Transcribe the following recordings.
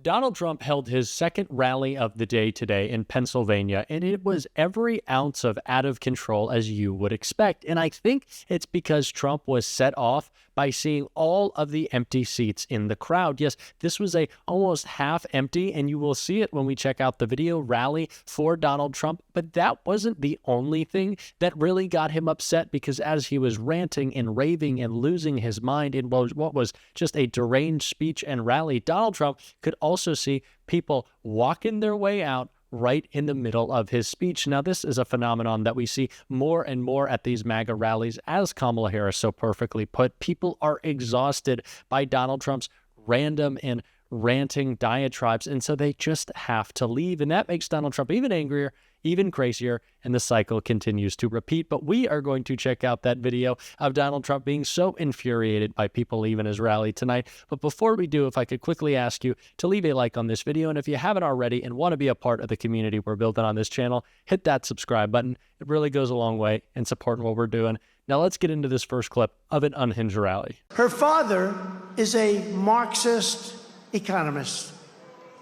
Donald Trump held his second rally of the day today in Pennsylvania, and it was every ounce of out of control as you would expect. And I think it's because Trump was set off by seeing all of the empty seats in the crowd. Yes, this was a almost half empty, and you will see it when we check out the video, rally for Donald Trump. But that wasn't the only thing that really got him upset, because as he was ranting and raving and losing his mind in what was just a deranged speech and rally, Donald Trump could also see people walking their way out right in the middle of his speech. Now, this is a phenomenon that we see more and more at these MAGA rallies. As Kamala Harris so perfectly put, people are exhausted by Donald Trump's random and ranting diatribes, and so they just have to leave. And that makes Donald Trump even angrier, even crazier, and the cycle continues to repeat. But we are going to check out that video of Donald Trump being so infuriated by people leaving his rally tonight. But before we do, if I could quickly ask you to leave a like on this video, and if you haven't already and want to be a part of the community we're building on this channel, hit that subscribe button. It really goes a long way in supporting what we're doing. Now let's get into this first clip of an unhinged rally. Her father is a Marxist economist.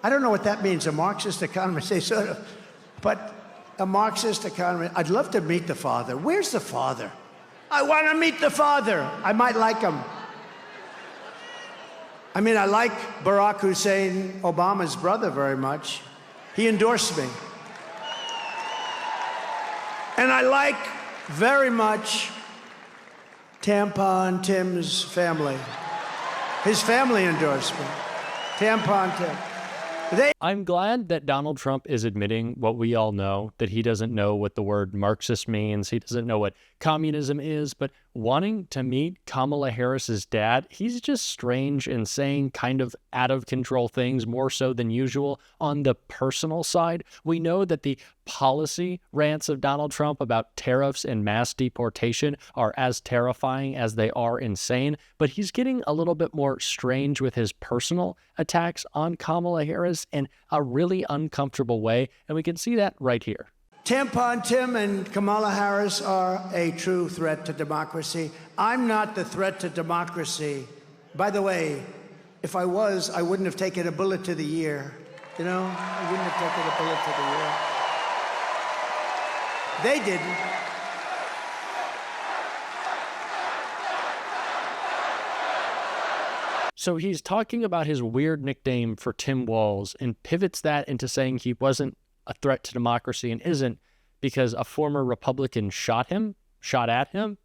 I don't know what that means, a Marxist economist. They sort of, but a Marxist economist. I'd love to meet the father. Where's the father? I want to meet the father. I might like him. I mean, I like Barack Hussein Obama's brother very much. He endorsed me. And I like very much Tampon Tim's family. His family endorsed me. Tampon Tim. I'm glad that Donald Trump is admitting what we all know, that he doesn't know what the word Marxist means. He doesn't know what communism is, but wanting to meet Kamala Harris's dad, he's just strange and saying kind of out of control things, more so than usual. On the personal side, we know that the policy rants of Donald Trump about tariffs and mass deportation are as terrifying as they are insane, but he's getting a little bit more strange with his personal attacks on Kamala Harris in a really uncomfortable way, and we can see that right here. Tampon Tim and Kamala Harris are a true threat to democracy. I'm not the threat to democracy. By the way, if I was, I wouldn't have taken a bullet to the ear. You know, I wouldn't have taken a bullet to the ear. They didn't. So he's talking about his weird nickname for Tim Walz and pivots that into saying he wasn't a threat to democracy and isn't because a former Republican shot at him.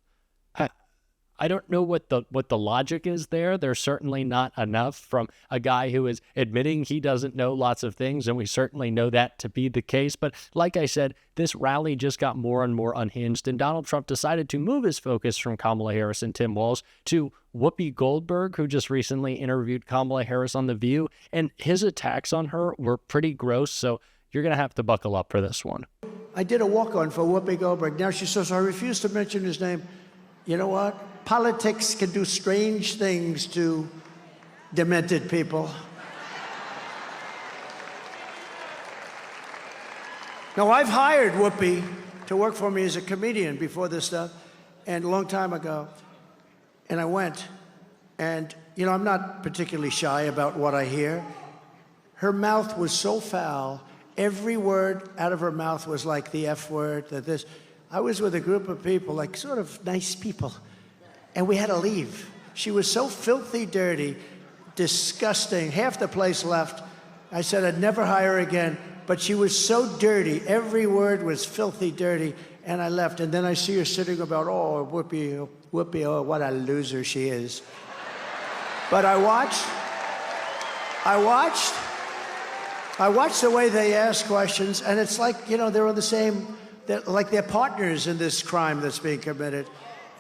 I don't know what the logic is there. There's certainly not enough from a guy who is admitting he doesn't know lots of things, and we certainly know that to be the case. But like I said, this rally just got more and more unhinged, and Donald Trump decided to move his focus from Kamala Harris and Tim Walz to Whoopi Goldberg, who just recently interviewed Kamala Harris on The View, and his attacks on her were pretty gross, so you're going to have to buckle up for this one. I did a walk-on for Whoopi Goldberg. Now she says, I refuse to mention his name. You know what? Politics can do strange things to demented people. Now, I've hired Whoopi to work for me as a comedian before this stuff, and a long time ago. And I went, and, you know, I'm not particularly shy about what I hear. Her mouth was so foul. Every word out of her mouth was like the F word, that this. I was with a group of people, like sort of nice people, and we had to leave. She was so filthy dirty, disgusting, half the place left. I said I'd never hire her again, but she was so dirty. Every word was filthy dirty, and I left. And then I see her sitting about, oh, Whoopi, oh, what a loser she is. But I watched the way they ask questions, and it's like, you know, they're on the same, like they're partners in this crime that's being committed.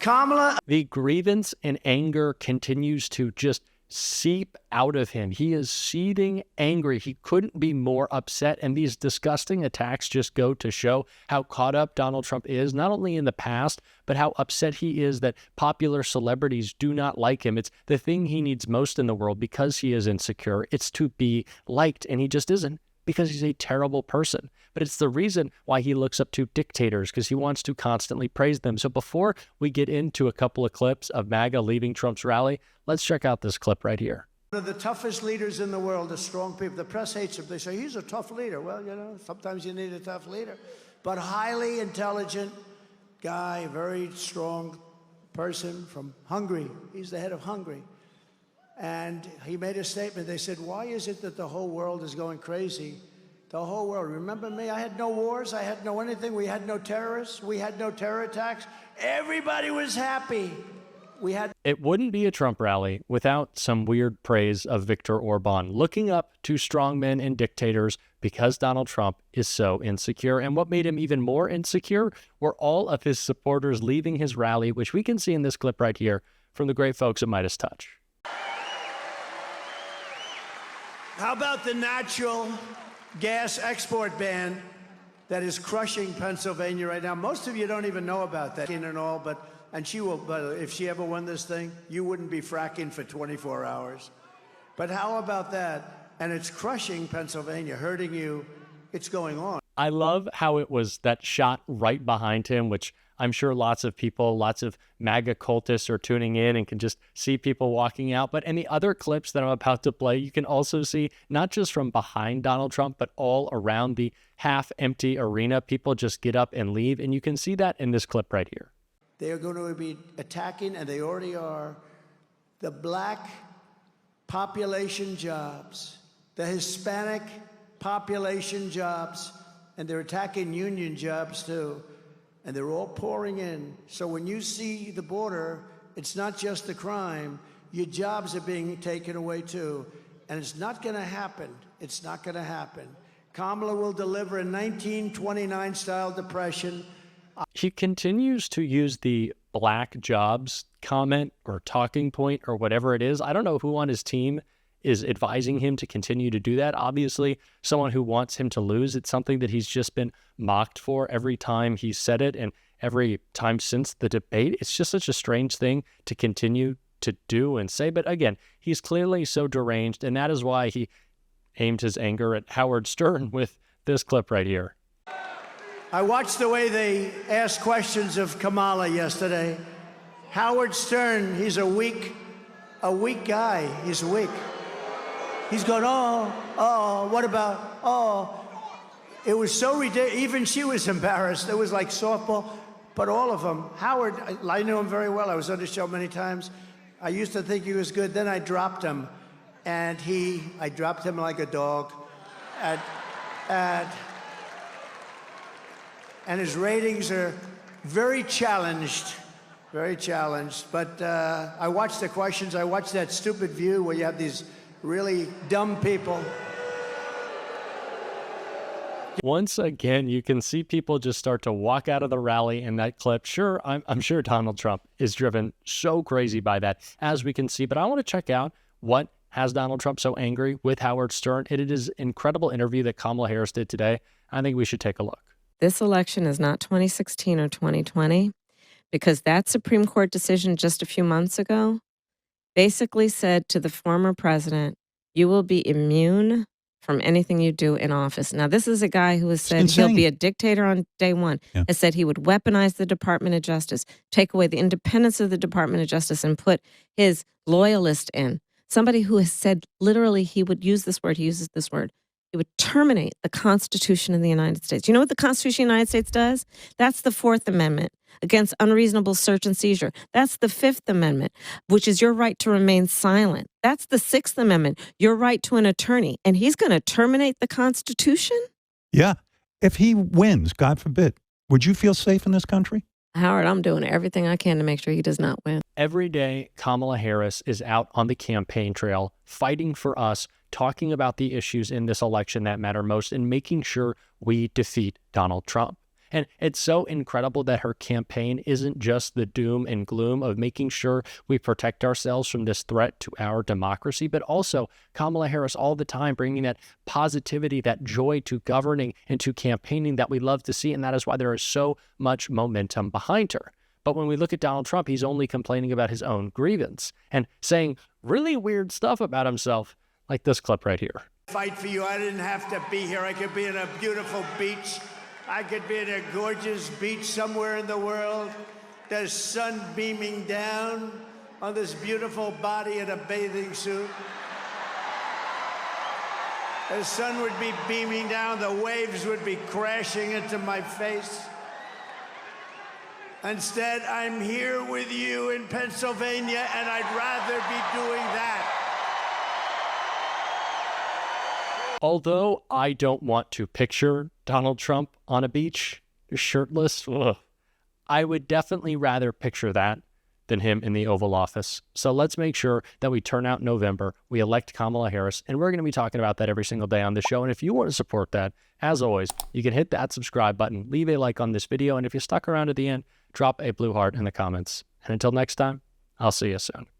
Kamala. The grievance and anger continues to just seep out of him. He is seething angry. He couldn't be more upset, and these disgusting attacks just go to show how caught up Donald Trump is, not only in the past, but how upset he is that popular celebrities do not like him. It's the thing he needs most in the world because he is insecure. It's to be liked, and he just isn't, because he's a terrible person. But it's the reason why he looks up to dictators, because he wants to constantly praise them. So before we get into a couple of clips of MAGA leaving Trump's rally, let's check out this clip right here. One of the toughest leaders in the world, the strong people. The press hates him. They say, he's a tough leader. Well, you know, sometimes you need a tough leader. But highly intelligent guy, very strong person from Hungary. He's the head of Hungary. And he made a statement. They said, why is it that the whole world is going crazy? The whole world. Remember me? I had no wars. I had no anything. We had no terrorists. We had no terror attacks. Everybody was happy. It wouldn't be a Trump rally without some weird praise of Viktor Orban, looking up to strongmen and dictators because Donald Trump is so insecure. And what made him even more insecure were all of his supporters leaving his rally, which we can see in this clip right here from the great folks at Midas Touch. How about the natural gas export ban that is crushing Pennsylvania right now? Most of you don't even know about that and all, but she will, but if she ever won this thing, you wouldn't be fracking for 24 hours. But how about that? And it's crushing Pennsylvania, hurting you. It's going on. I love how it was that shot right behind him, which I'm sure lots of people, lots of MAGA cultists are tuning in and can just see people walking out. But in the other clips that I'm about to play, you can also see not just from behind Donald Trump, but all around the half-empty arena. People just get up and leave. And you can see that in this clip right here. They are going to be attacking, and they already are, the black population jobs, the Hispanic population jobs, and they're attacking union jobs too. And they're all pouring in. So when you see the border, it's not just the crime, your jobs are being taken away too. And it's not going to happen. It's not going to happen. Kamala will deliver a 1929-style depression. He continues to use the black jobs comment or talking point or whatever it is. I don't know who on his team is advising him to continue to do that. Obviously, someone who wants him to lose. It's something that he's just been mocked for every time he's said it and every time since the debate. It's just such a strange thing to continue to do and say. But again, he's clearly so deranged, and that is why he aimed his anger at Howard Stern with this clip right here. I watched the way they asked questions of Kamala yesterday. Howard Stern, he's a weak guy. He's weak. He's going, oh, what about, oh. It was so ridiculous. Even she was embarrassed. It was like softball. But all of them. Howard, I knew him very well. I was on the show many times. I used to think he was good. Then I dropped him. And I dropped him like a dog. And his ratings are very challenged. Very challenged. But I watched the questions. I watched that stupid View where you have these really dumb people. Once again, you can see people just start to walk out of the rally in that clip. Sure, I'm sure Donald Trump is driven so crazy by that, as we can see. But I want to check out what has Donald Trump so angry with Howard Stern. It is an incredible interview that Kamala Harris did today. I think we should take a look. This election is not 2016 or 2020 because that Supreme Court decision just a few months ago basically said to the former president, you will be immune from anything you do in office. Now, this is a guy who has said he'll be a dictator on day one, has said he would weaponize the Department of Justice, take away the independence of the Department of Justice, and put his loyalist in. Somebody who has said literally he would use this word, he uses this word, it would terminate the Constitution of the United States. You know what the Constitution of the United States does? That's the Fourth Amendment against unreasonable search and seizure. That's the Fifth Amendment, which is your right to remain silent. That's the Sixth Amendment, your right to an attorney. And he's going to terminate the Constitution? Yeah. If he wins, God forbid, would you feel safe in this country? Howard, I'm doing everything I can to make sure he does not win. Every day, Kamala Harris is out on the campaign trail, fighting for us, talking about the issues in this election that matter most, and making sure we defeat Donald Trump. And it's so incredible that her campaign isn't just the doom and gloom of making sure we protect ourselves from this threat to our democracy, but also Kamala Harris all the time bringing that positivity, that joy to governing and to campaigning that we love to see. And that is why there is so much momentum behind her. But when we look at Donald Trump, he's only complaining about his own grievance and saying really weird stuff about himself, like this clip right here. Fight for you. I didn't have to be here. I could be in a beautiful beach. I could be in a gorgeous beach somewhere in the world. There's sun beaming down on this beautiful body in a bathing suit. The sun would be beaming down, the waves would be crashing into my face. Instead, I'm here with you in Pennsylvania, and I'd rather be doing that. Although I don't want to picture Donald Trump on a beach, shirtless, I would definitely rather picture that than him in the Oval Office. So let's make sure that we turn out in November, we elect Kamala Harris, and we're going to be talking about that every single day on the show. And if you want to support that, as always, you can hit that subscribe button, leave a like on this video, and if you stuck around at the end, drop a blue heart in the comments. And until next time, I'll see you soon.